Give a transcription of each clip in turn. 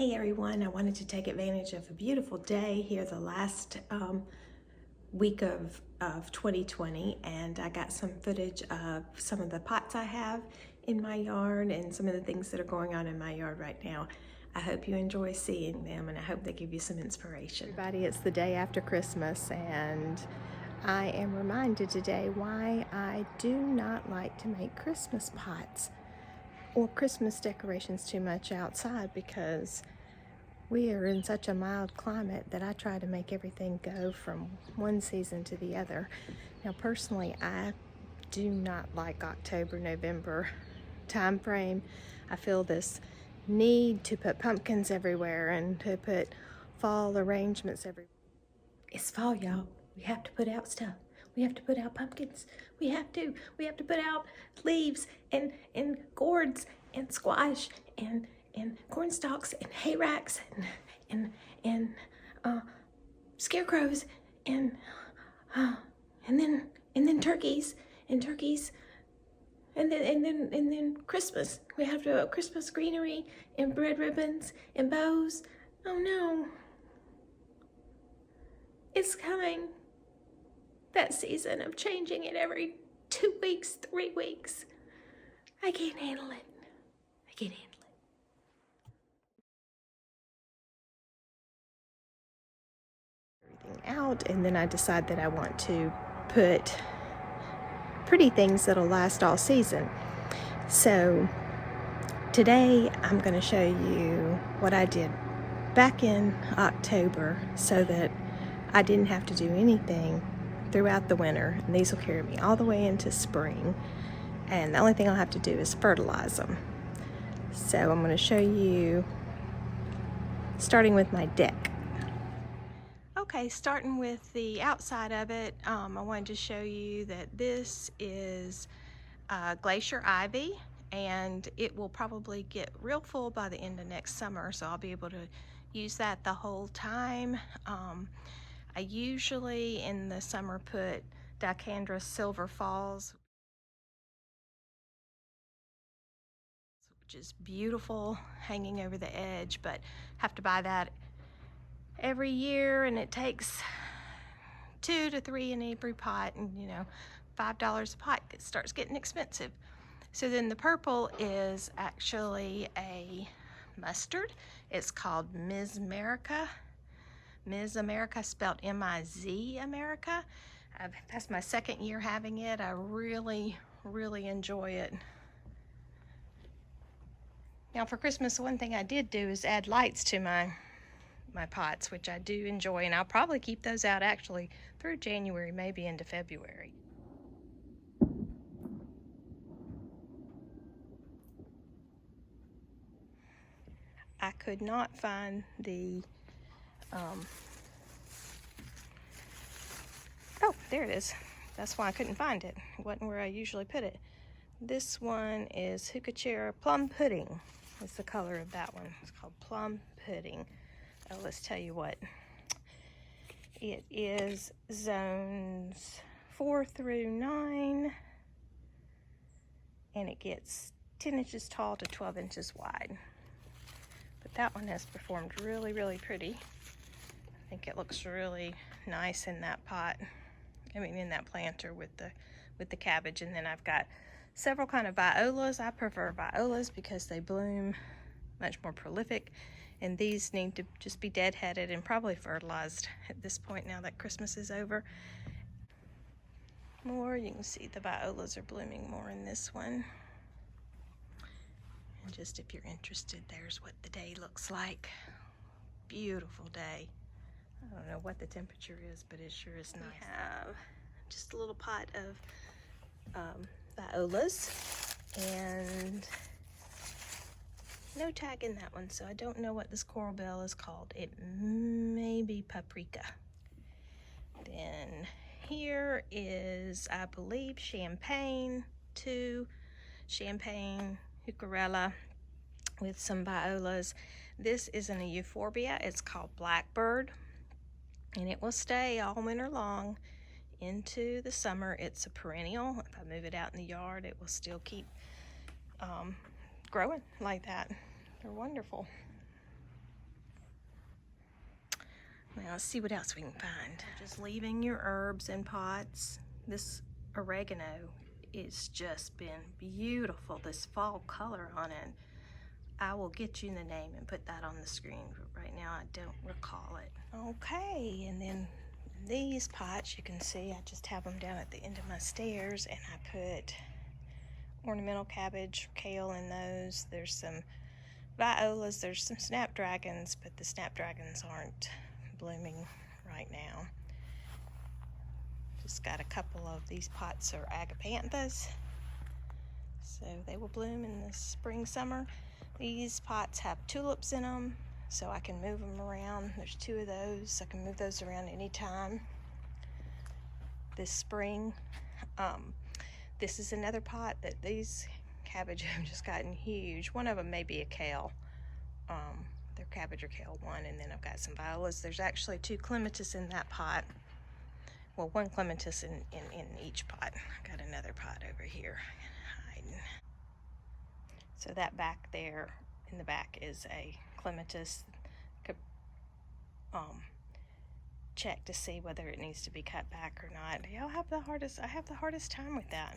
Hey everyone, I wanted to take advantage of a beautiful day here the last week of 2020, and I got some footage of some of the pots I have in my yard and some of the things that are going on in my yard right now. I hope you enjoy seeing them, and I hope they give you some inspiration. Everybody, it's the day after Christmas, and I am reminded today why I do not like to make Christmas pots or Christmas decorations too much outside, because we are in such a mild climate that I try to make everything go from one season to the other. Now, personally, I do not like October, November time frame. I feel this need to put pumpkins everywhere and to put fall arrangements everywhere. It's fall, y'all. We have to put out stuff. We have to put out pumpkins. We have to put out leaves and gourds and squash and corn stalks and hay racks and scarecrows and then turkeys and then Christmas. We have to have Christmas greenery and bread ribbons and bows. Oh no. It's coming. That season of changing it every 2 weeks, 3 weeks. I can't handle it. I can't handle it. Everything out, and then I decide that I want to put pretty things that'll last all season. So today I'm going to show you what I did back in October so that I didn't have to do anything throughout the winter, and these will carry me all the way into spring, and the only thing I'll have to do is fertilize them. So I'm going to show you starting with my deck. Okay, starting with the outside of it, I wanted to show you that this is glacier ivy, and it will probably get real full by the end of next summer, so I'll be able to use that the whole time. I usually in the summer put Dicandra Silver Falls, which is beautiful hanging over the edge, but have to buy that every year, and it takes 2 to 3 in every pot, and $5 a pot. It starts getting expensive. So then the purple is actually a mustard. It's called Ms. America. Ms. America, spelled M-I-Z America. That's my second year having it. I really enjoy it. Now for Christmas, one thing I did do is add lights to my pots, which I do enjoy, and I'll probably keep those out actually through January, maybe into February. I could not find the oh, there it is. That's why I couldn't find it. It wasn't where I usually put it. This one is heuchera plum pudding. It's the color of that one. It's called plum pudding. Oh, let's tell you what. It is zones 4 through 9, and it gets 10 inches tall to 12 inches wide. But that one has performed really pretty. I think it looks really nice in that pot. I mean, in that planter with the cabbage. And then I've got several kind of violas. I prefer violas because they bloom much more prolific, and these need to just be deadheaded and probably fertilized at this point now that Christmas is over. More, you can see the violas are blooming more in this one. And just if you're interested, there's what the day looks like. Beautiful day. I don't know what the temperature is, but it sure is nice. We have just a little pot of violas, and no tag in that one, so I don't know what this coral bell is called. It may be paprika. Then here is, I believe, champagne, 2 champagne heuchera with some violas. This isn't a euphorbia, it's called blackbird, and it will stay all winter long into the summer. It's a perennial. If I move it out in the yard, it will still keep growing like that. They're wonderful. Now let's see what else we can find. Just leaving your herbs in pots. This oregano is just been beautiful, this fall color on it. I will get you the name and put that on the screen, but right now I don't recall it. Okay, and then these pots, you can see I just have them down at the end of my stairs, and I put ornamental cabbage, kale in those. There's some violas, there's some snapdragons, but the snapdragons aren't blooming right now. Just got a couple of these pots are agapanthus, so they will bloom in the spring, summer. These pots have tulips in them, so I can move them around. There's 2 of those. I can move those around anytime this spring. This is another pot that these cabbage have just gotten huge. One of them may be a kale. They're cabbage or kale one, and then I've got some violas. There's actually 2 clematis in that pot. Well, 1 clematis in each pot. I got another pot over here hiding. So that back there in the back is a clematis. Check to see whether it needs to be cut back or not. I have the hardest time with that.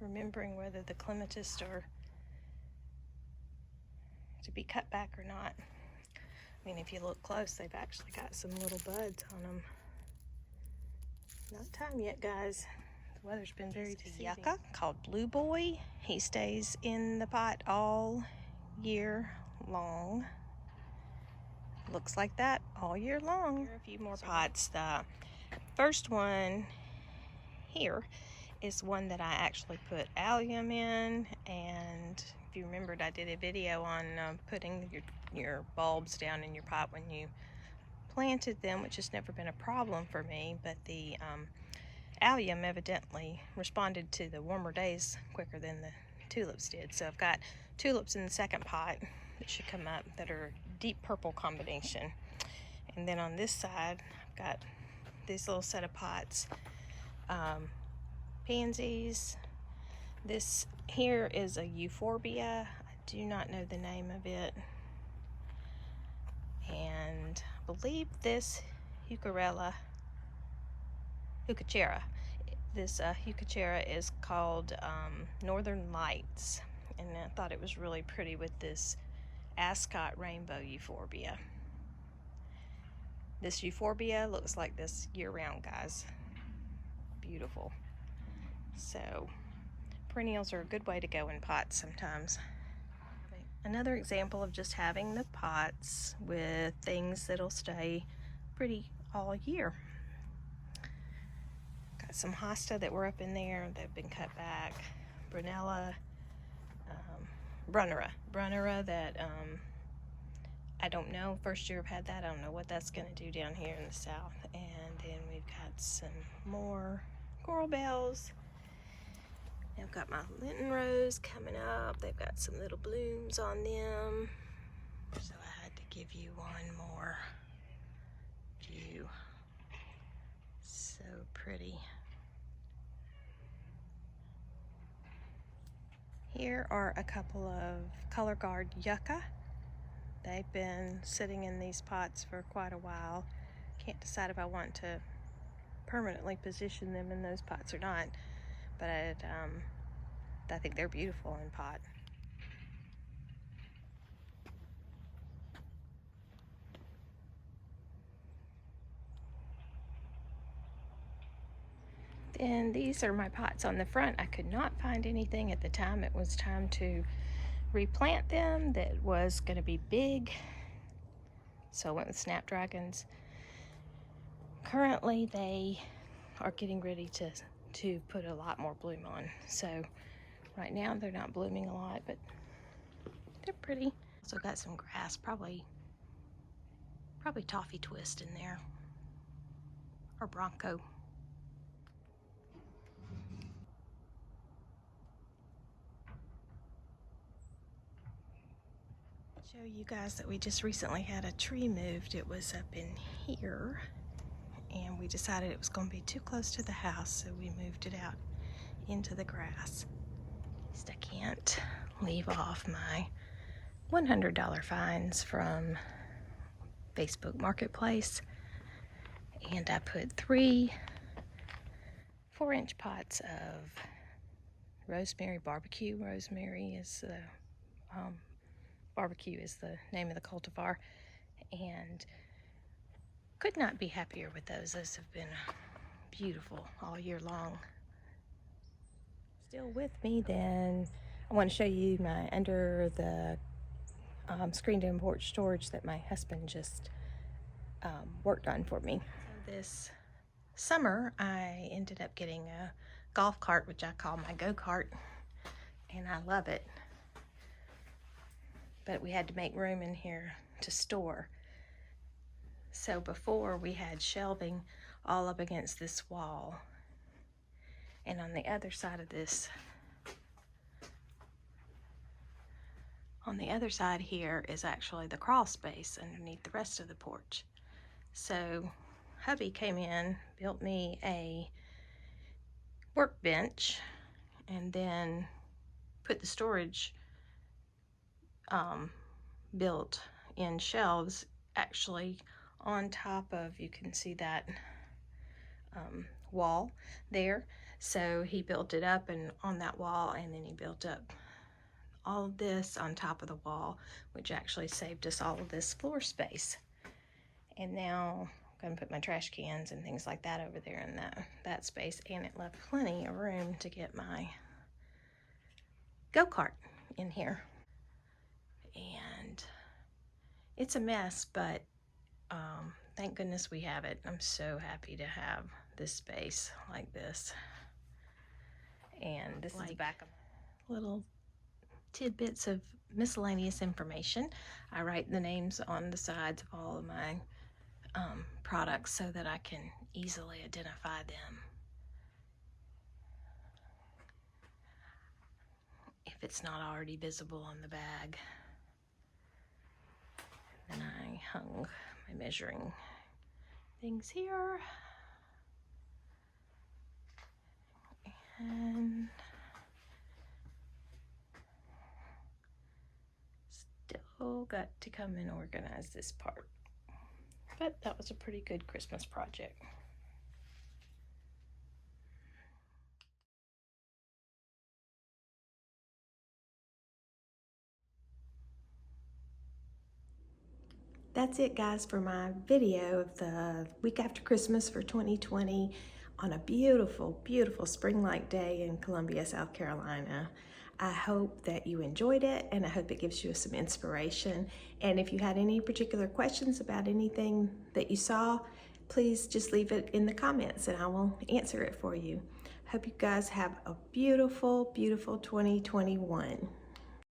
Remembering whether the clematis are to be cut back or not. I mean, if you look close, they've actually got some little buds on them. Not time yet, guys. The weather's been very deceiving. Yucca called Blue Boy. He stays in the pot all year long. Looks like that all year long. Here are a few more pots. The first one here is one that I actually put allium in, and if you remembered, I did a video on putting your bulbs down in your pot when you planted them, which has never been a problem for me, but the allium evidently responded to the warmer days quicker than the tulips did. So I've got tulips in the second pot that should come up that are deep purple combination. And then on this side, I've got this little set of pots, pansies. This here is a euphorbia. I do not know the name of it. And I believe this heuchera. This heuchera is called Northern Lights, and I thought it was really pretty with this ascot rainbow euphorbia. This euphorbia looks like this year-round, guys. Beautiful. So perennials are a good way to go in pots sometimes. Another example of just having the pots with things that'll stay pretty all year. Got some hosta that were up in there that have been cut back. Brunella, Brunnera that I don't know. First year I've had that. I don't know what that's going to do down here in the south. And then we've got some more coral bells. I've got my Lenten rose coming up. They've got some little blooms on them. So I had to give you one more view. So pretty. Here are a couple of color guard yucca. They've been sitting in these pots for quite a while. Can't decide if I want to permanently position them in those pots or not, but I think they're beautiful in pot. Then these are my pots on the front. I could not find anything at the time it was time to replant them that was going to be big, so I went with snapdragons. Currently they are getting ready to put a lot more bloom on, so right now they're not blooming a lot, but they're pretty. Also got some grass, probably toffee twist in there, or bronco. Show you guys that we just recently had a tree moved. It was up in here, and we decided it was going to be too close to the house, so we moved it out into the grass. At least I can't leave off my $100 fines from Facebook Marketplace. And I put 3 4-inch pots of rosemary barbecue. Rosemary is the barbecue is the name of the cultivar, and could not be happier with those. Those have been beautiful all year long. Still with me, then I want to show you my under the screened-in porch storage that my husband just worked on for me. So this summer I ended up getting a golf cart, which I call my go-kart, and I love it. But we had to make room in here to store. So before we had shelving all up against this wall, and on the other side of this, on the other side here is actually the crawl space underneath the rest of the porch. So hubby came in, built me a workbench, and then put the storage built in shelves actually on top of, you can see that wall there. So he built it up and on that wall, and then he built up all of this on top of the wall, which actually saved us all of this floor space. And now I'm gonna put my trash cans and things like that over there in that space, and it left plenty of room to get my go-kart in here. And it's a mess, but thank goodness we have it. I'm so happy to have this space like this. And this is back of little tidbits of miscellaneous information. I write the names on the sides of all of my products so that I can easily identify them if it's not already visible on the bag. And I hung my measuring things here. And still got to come and organize this part. But that was a pretty good Christmas project. That's it, guys, for my video of the week after Christmas for 2020 on a beautiful, beautiful spring-like day in Columbia, South Carolina. I hope that you enjoyed it, and I hope it gives you some inspiration. And if you had any particular questions about anything that you saw, please just leave it in the comments and I will answer it for you. Hope you guys have a beautiful, beautiful 2021.